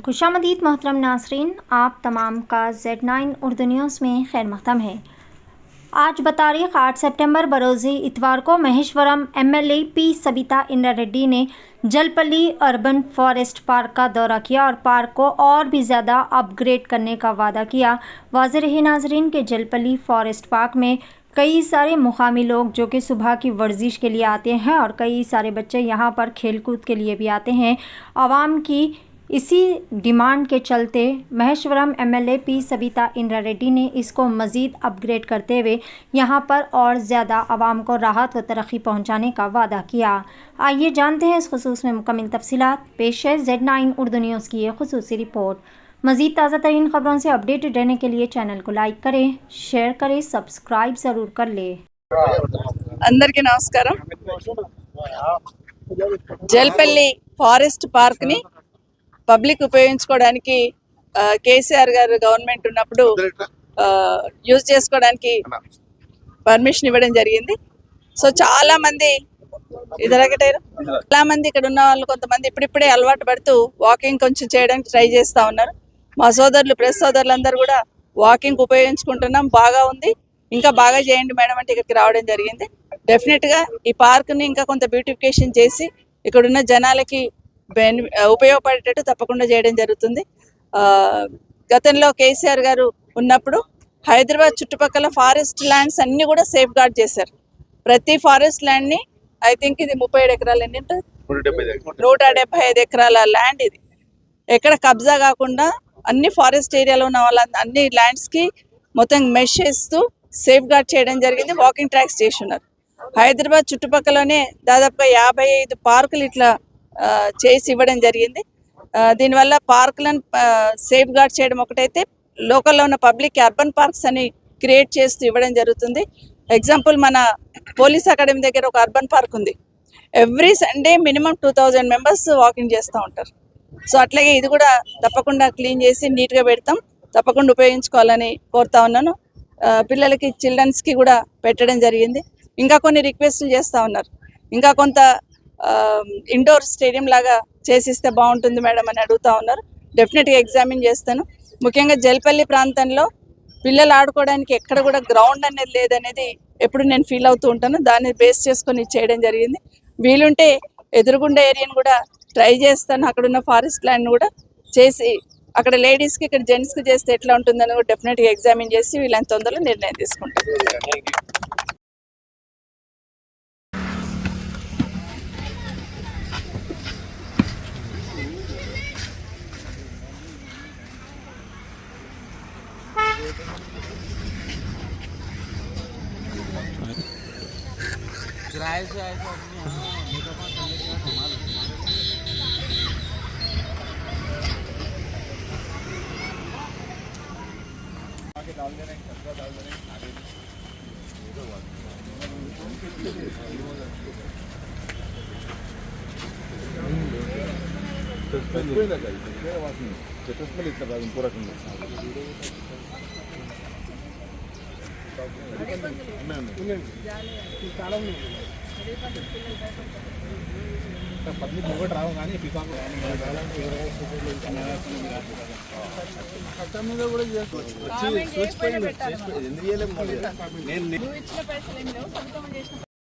खुशामदीद मोहतरम नासरीन, आप तमाम का Z9 उर्दू न्यूज़ में खैर मक़दम है। आज बतारीख़ 8 सितंबर बरोज़ इतवार को महेश्वरम MLA P सबिता इंद्रा रेड्डी ने जलपल्ली अर्बन फॉरेस्ट पार्क का दौरा किया और पार्क को और भी ज़्यादा अपग्रेड करने का वादा किया। वाज़ेह रहे नाज़रीन के जलपल्ली फॉरेस्ट पार्क में कई सारे मुकामी लोग जो कि सुबह की वर्जिश के लिए आते हैं और कई सारे बच्चे यहाँ पर खेलकूद के लिए भी आते हैं। आवाम की इसी डिमांड के चलते महेश्वरम MLA P सबिता इंद्रा रेड्डी ने इसको मज़ीद अपग्रेड करते हुए यहाँ पर और ज़्यादा आवाम को राहत व तरक्की पहुँचाने का वादा किया। आइए जानते हैं इस खुसूस में मुकम्मल तफसीलात। पेश है Z9 उर्दू न्यूज़ की ये खुसूसी रिपोर्ट। मज़ीद ताज़ा तरीन ख़बरों से अपडेटेड रहने के लिए चैनल को लाइक करें, शेयर करें, सब्सक्राइब ज़रूर कर लें। అందరికీ నమస్కారం। జల్పల్లి ఫారెస్ట్ పార్క్ ని పబ్లిక్ ఉపయోగించుకోవడానికి కేసీఆర్ గారు గవర్నమెంట్ ఉన్నప్పుడు యూజ్ చేసుకోవడానికి పర్మిషన్ ఇవ్వడం జరిగింది. సో చాలా మంది ఇక్కడ ఉన్న వాళ్ళు కొంతమంది ఇప్పుడిప్పుడే అలవాటు పడుతూ వాకింగ్ కొంచెం చేయడానికి ట్రై చేస్తూ ఉన్నారు. మా సోదరులు ప్రెస్ సోదరులందరూ కూడా వాకింగ్ ఉపయోగించుకుంటున్నాం, బాగా ఉంది, ఇంకా బాగా చేయండి మేడం అంటే ఇక్కడికి రావడం జరిగింది. డెఫినెట్గా ఈ పార్క్ని ఇంకా కొంత బ్యూటిఫికేషన్ చేసి ఇక్కడున్న జనాలకి ఉపయోగపడేటట్టు తప్పకుండా చేయడం జరుగుతుంది. గతంలో కేసీఆర్ గారు ఉన్నప్పుడు హైదరాబాద్ చుట్టుపక్కల ఫారెస్ట్ ల్యాండ్స్ అన్నీ కూడా సేఫ్ గార్డ్ చేశారు. ప్రతి ఫారెస్ట్ ల్యాండ్ని ఐ థింక్ ఇది 37 ఎకరాలు, ఎన్ని 175 ఎకరాల ల్యాండ్ ఇది. ఎక్కడ కబ్జా కాకుండా అన్ని ఫారెస్ట్ ఏరియాలో ఉన్న వాళ్ళ అన్ని ల్యాండ్స్కి మొత్తం మెష్ చేస్తూ సేఫ్ గార్డ్ చేయడం జరిగింది. వాకింగ్ ట్రాక్స్ చేసి ఉన్నారు. హైదరాబాద్ చుట్టుపక్కలనే దాదాపుగా 55 పార్కులు ఇట్లా చేసి ఇవ్వడం జరిగింది. దీనివల్ల పార్కులను సేఫ్ గార్డ్ చేయడం ఒకటైతే లోకల్లో ఉన్న పబ్లిక్ అర్బన్ పార్క్స్ అని క్రియేట్ చేస్తూ ఇవ్వడం జరుగుతుంది. ఎగ్జాంపుల్ మన పోలీస్ అకాడమీ దగ్గర ఒక అర్బన్ పార్క్ ఉంది. Every Sunday minimum 2000 members walking చేస్తూ ఉంటారు. సో అట్లాగే ఇది కూడా తప్పకుండా క్లీన్ చేసి నీట్గా పెడతాం, తప్పకుండా ఉపయోగించుకోవాలని కోరుతా ఉన్నాను. పిల్లలకి చిల్డ్రన్స్కి కూడా పెట్టడం జరిగింది. ఇంకా కొన్ని రిక్వెస్ట్లు చేస్తూ ఉన్నారు, ఇంకా కొంత ఇండోర్ స్టేడియం లాగా చేసిస్తే బాగుంటుంది మేడం అని అడుగుతూ ఉన్నారు. డెఫినెట్గా ఎగ్జామిన్ చేస్తాను. ముఖ్యంగా జల్పల్లి ప్రాంతంలో పిల్లలు ఆడుకోవడానికి ఎక్కడ కూడా గ్రౌండ్ అనేది లేదనేది ఎప్పుడు నేను ఫీల్ అవుతూ ఉంటాను. దాన్ని బేస్ చేసుకొని చేయడం జరిగింది. వీలుంటే ఎదురుగుండా ఏరియాని కూడా ట్రై చేస్తాను. అక్కడున్న ఫారెస్ట్ ల్యాండ్ కూడా చేసి అక్కడ లేడీస్కి ఇక్కడ జెంట్స్కి చేస్తే ఎట్లా ఉంటుందని కూడా డెఫినెట్గా ఎగ్జామిన్ చేసి వీళ్ళని తొందరలో నిర్ణయం తీసుకుంటాను. పబ్లిక్ ఒకటి రావు కానీ మీద కూడా చేసుకోవచ్చు.